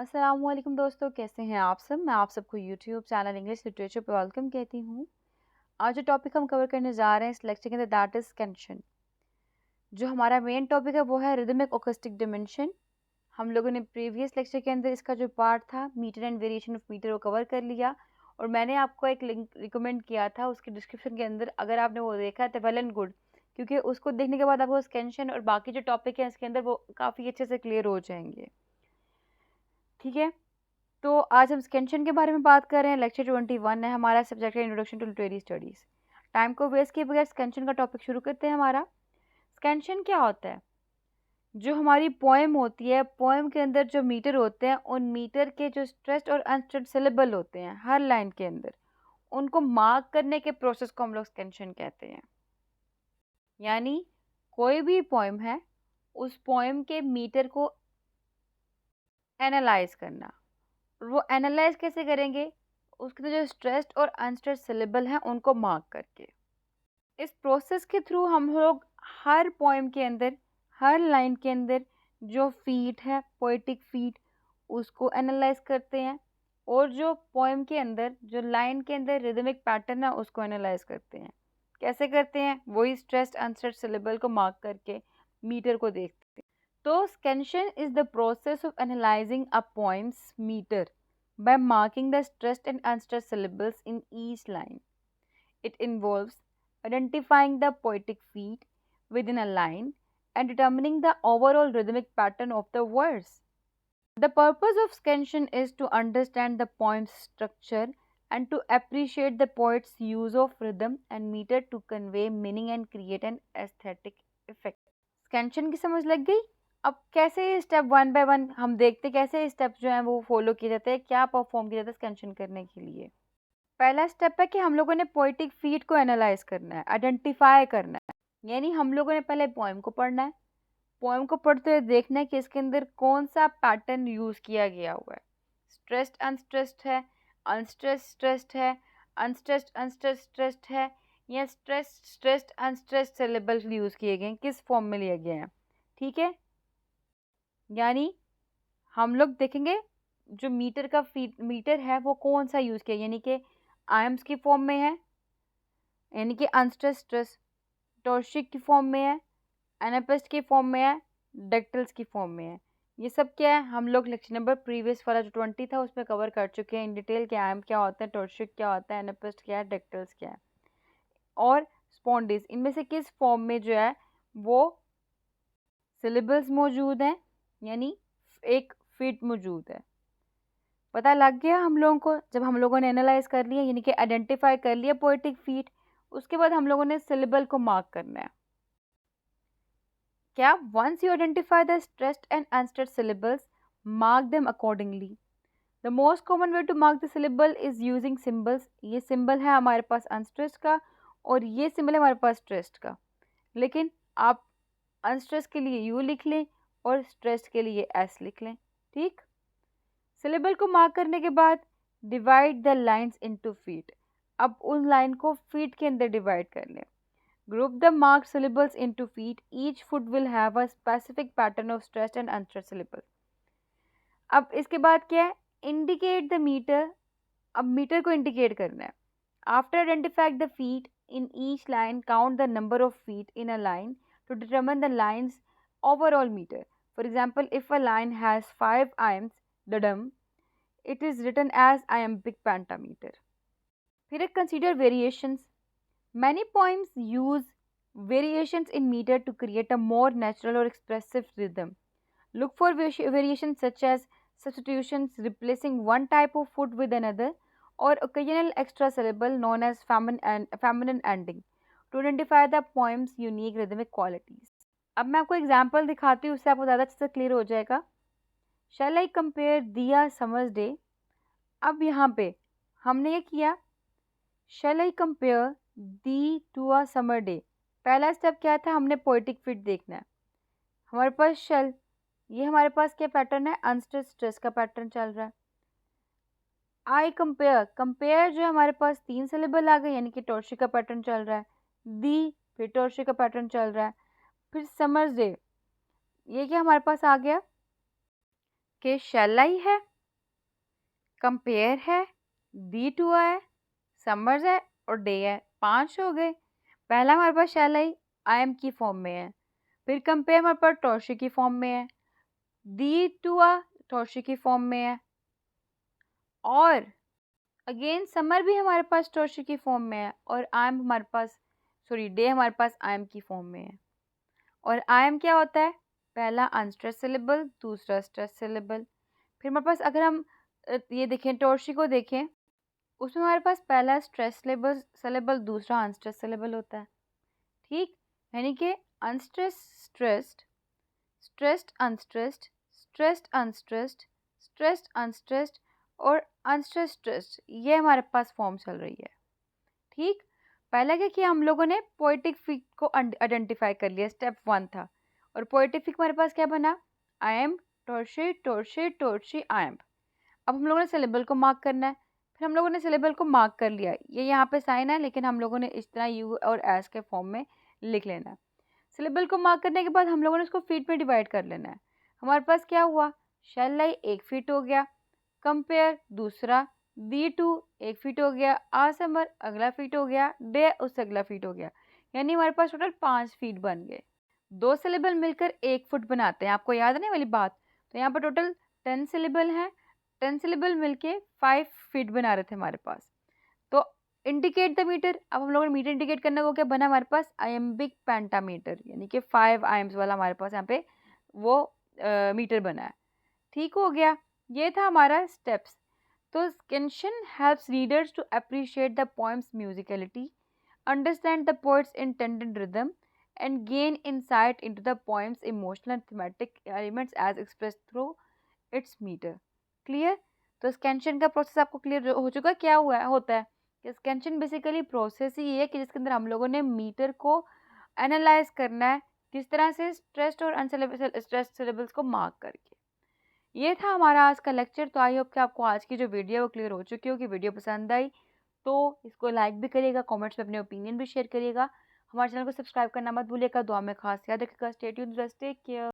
अस्सलामुअलैकुम दोस्तों, कैसे हैं आप सब। मैं आप सबको यूट्यूब चैनल इंग्लिश लिटरेचर पर वेलकम कहती हूँ। आज जो टॉपिक हम कवर करने जा रहे हैं इस लेक्चर के अंदर, दैट इज स्कैंशन। जो हमारा मेन टॉपिक है वो है रिदमिक ओकेस्टिक डिमेंशन। हम लोगों ने प्रीवियस लेक्चर के अंदर इसका जो पार्ट था metre and variation of metre वो कवर कर लिया, और मैंने आपको एक लिंक रिकमेंड किया था उसके डिस्क्रिप्शन के अंदर। अगर आपने वो देखा है तो वेल एंड गुड, क्योंकि उसको देखने के बाद आपको स्कैंशन और बाकी जो टॉपिक है इसके अंदर वो काफ़ी अच्छे से क्लियर हो जाएंगे। ठीक है, तो आज हम स्कैंशन के बारे में बात कर रहे हैं। लेक्चर 21 है हमारा, सब्जेक्ट है introduction to literary studies. Time को वेस्ट किए बगैर स्कैंशन का टॉपिक शुरू करते हैं। हमारा स्कैंशन क्या होता है? जो हमारी पोएम होती है, पोएम के अंदर जो मीटर होते हैं, उन मीटर के जो स्ट्रेस्ड और अनस्ट्रेस्ड सिलेबल होते हैं हर लाइन के अंदर, उनको मार्क करने के प्रोसेस को हम लोग स्कैंशन कहते हैं। यानी कोई भी पोएम है, उस पोएम के मीटर को एनालाइज करना। वो एनालाइज कैसे करेंगे? उसके जो स्ट्रेस्ड और अनस्ट्रेस्ड सिलेबल हैं उनको मार्क करके। इस प्रोसेस के थ्रू हम लोग हर पोएम के अंदर, हर लाइन के अंदर जो फीट है, पोएटिक फीट, उसको एनालाइज करते हैं, और जो पोएम के अंदर, जो लाइन के अंदर रिदमिक पैटर्न है उसको एनालाइज करते हैं। कैसे करते हैं? वही स्ट्रेस्ड अनस्ट्रेस्ड सिलेबल को मार्क करके मीटर को देखते हैं। तो scansion is the process of analyzing a poem's meter by marking the stressed and unstressed syllables in each line. It involves identifying the poetic feet within a line and determining the overall rhythmic pattern of the words. The purpose of scansion is to understand the poem's structure and to appreciate the poet's use of rhythm and meter to convey meaning and create an aesthetic effect. स्कैंशन की समझ लग गई? अब कैसे step one by one हम देखते कैसे step जो हैं वो फॉलो किए जाते हैं, क्या परफॉर्म किया जाता है स्कैंशन करने के लिए। पहला स्टेप है कि हम लोगों ने पोएटिक फीट को एनालाइज करना है, आइडेंटिफाई करना है। यानी हम लोगों ने पहले पोएम को पढ़ना है। पोएम को पढ़ते हुए देखना है कि इसके अंदर कौन सा पैटर्न यूज़ किया गया हुआ है। स्ट्रेस्ड अनस्ट्रेस्ड है, अनस्ट्रेस्ड स्ट्रेस्ड है, अनस्ट्रेस्ड अनस्ट्रेस्ड स्ट्रेस्ड है, या stressed stressed unstressed syllable use किए गए हैं, किस फॉर्म में लिए गए हैं। ठीक है, यानी हम लोग देखेंगे जो मीटर का मीटर है वो कौन सा यूज़ किया, यानी कि आयम्स की फॉर्म में है, यानी कि अनस्ट्रेस्ड स्ट्रेस, टॉर्शिक की फॉर्म में है, एनापेस्ट की फॉर्म में है, डेक्टल्स की फॉर्म में है। ये सब क्या है? हम लोग लेक्चर नंबर प्रीवियस वाला जो 20 था उसमें कवर कर चुके हैं इन डिटेल कि आयम क्या होता है, टॉर्शिक क्या होता है, एनापेस्ट क्या है, डेक्टल्स क्या है, और स्पॉन्डिस, इनमें से किस फॉर्म में जो है वो सिलेबल्स मौजूद हैं, यानी एक फीट मौजूद है। पता लग गया हम लोगों को? जब हम लोगों ने एनालाइज कर लिया, यानी कि आइडेंटिफाई कर लिया पोएटिक फीट, उसके बाद हम लोगों ने सिलेबल को मार्क करना है। क्या? Once you identify the stressed and unstressed syllables, mark them accordingly. The most common way to mark the syllable is using symbols. ये सिंबल है हमारे पास अनस्ट्रेस्ड का, और ये सिंबल है हमारे पास स्ट्रेस्ड का। लेकिन आप अनस्ट्रेस्ड के लिए यू लिख लें और स्ट्रेस्ड के लिए एस लिख लें। ठीक, सिलेबल को मार्क करने के बाद divide the lines into feet. अब उन लाइन को फीट के अंदर डिवाइड कर लें। Group the marked syllables into feet. Each foot will have a specific pattern of stressed and unstressed syllable. अब इसके बाद क्या है? Indicate the metre. अब मीटर को इंडिकेट करना है। After identifying the feet in each line, count the number of feet in a line to determine the line's overall meter. For example, if a line has 5 iambs, dadam, it is written as iambic pentameter. फिर consider variations. Many poems use variations in meter to create a more natural or expressive rhythm. Look for variations such as substitutions, replacing one type of foot with another, or occasional extra syllable known as feminine ending to identify the poem's unique rhythmic qualities. अब मैं आपको example दिखाती हूँ, उससे आपको ज़्यादा अच्छे से क्लियर हो जाएगा। Shall I compare thee a summer's day. अब यहाँ पे हमने ये किया, shall I compare thee to a summer day. पहला स्टेप क्या था? हमने पोएटिक फिट देखना है। हमारे पास शैल, ये हमारे पास क्या पैटर्न है? अनस्ट्रेस्ड स्ट्रेस का पैटर्न चल रहा है। आई कंपेयर, कंपेयर जो है हमारे पास 3 सिलेबल आ गए, यानी कि टॉर्शी का पैटर्न चल रहा है। दी, फिर टॉर्शी का पैटर्न चल रहा है। फिर समर्स डे, ये क्या हमारे पास आ गया कि शैल आई है, कंपेयर है, दी टू है, समर्स है और डे है, 5 हो गए। पहला हमारे पास शैल आई एम की फॉर्म में है, फिर कंपेयर हमारे पास टॉर्शी की फॉर्म में है, दी टू टॉर्शी की फॉर्म में है, और अगेन समर भी हमारे पास टॉर्शी की फॉर्म में है, और आई एम हमारे पास डे हमारे पास आई एम की फॉर्म में है। और आई एम क्या होता है? पहला अनस्ट्रेस सिलेबल, दूसरा स्ट्रेस सिलेबल। फिर हमारे पास अगर हम ये देखें, टॉर्शी को देखें, उसमें हमारे पास पहला स्ट्रेस सिलेबल, दूसरा अनस्ट्रेस सिलेबल होता है। ठीक, यानी कि unstress stressed, stressed unstressed, stressed unstressed, stressed unstressed और अनस्ट्रेस्ड स्ट्रेस्ड, ये हमारे पास फॉर्म चल रही है। ठीक, पहला क्या किया हम लोगों ने? पोएटिक फिक को आइडेंटिफाई कर लिया, स्टेप 1 था। और पोएटिक फिक हमारे पास क्या बना? आई एम, टॉर्शी, टॉर्शी, टॉर्शी, आई एम। अब हम लोगों ने सिलेबल को मार्क करना है। फिर हम लोगों ने सिलेबल को मार्क कर लिया, ये यहाँ पे साइन है, लेकिन हम लोगों ने इस तरह यू और एस के फॉर्म में लिख लेना है। सिलेबल को मार्क करने के बाद हम लोगों ने उसको फीट में डिवाइड कर लेना है। हमारे पास क्या हुआ? शेल लाई 1 फीट हो गया, कंपेयर दूसरा, दी टू 1 फीट हो गया, आसमर अगला फीट हो गया, डे उससे अगला फीट हो गया, यानी हमारे पास टोटल 5 फीट बन गए। 2 सिलेबल मिलकर 1 फुट बनाते हैं, आपको याद है ना वाली बात? तो यहाँ पर टोटल 10 सिलेबल हैं, 10 सिलेबल मिलके 5 फीट बना रहे थे हमारे पास। तो इंडिकेट द मीटर, अब हम लोगों ने मीटर इंडिकेट करना, वो क्या बना हमारे पास? आयम्बिक पेंटामीटर, यानी कि 5 आयम्स वाला हमारे पास यहाँ पे वो मीटर बना है। ठीक हो गया, ये था हमारा स्टेप्स। तो scansion helps readers to appreciate the poem's musicality, understand the poet's intended rhythm, and gain insight into the poem's emotional and thematic elements as expressed through its meter. Clear? तो स्कैंशन का प्रोसेस आपको clear हो चुका? क्या हुआ है, होता है कि स्कैंशन बेसिकली प्रोसेस ही है कि जिसके अंदर हम लोगों ने मीटर को एनालाइज करना है, किस तरह से स्ट्रेस्ड और अनस्ट्रेस्ड सिलेबल्स को मार्क करके। ये था हमारा आज का लेक्चर। तो आई होप कि आपको आज की जो वीडियो है वो क्लियर हो चुकी हो, कि वीडियो पसंद आई तो इसको लाइक भी करिएगा, कमेंट्स में अपने ओपिनियन भी शेयर करिएगा, हमारे चैनल को सब्सक्राइब करना मत भूलिएगा, दुआ में खास याद रखिएगा। Stay tuned, take care.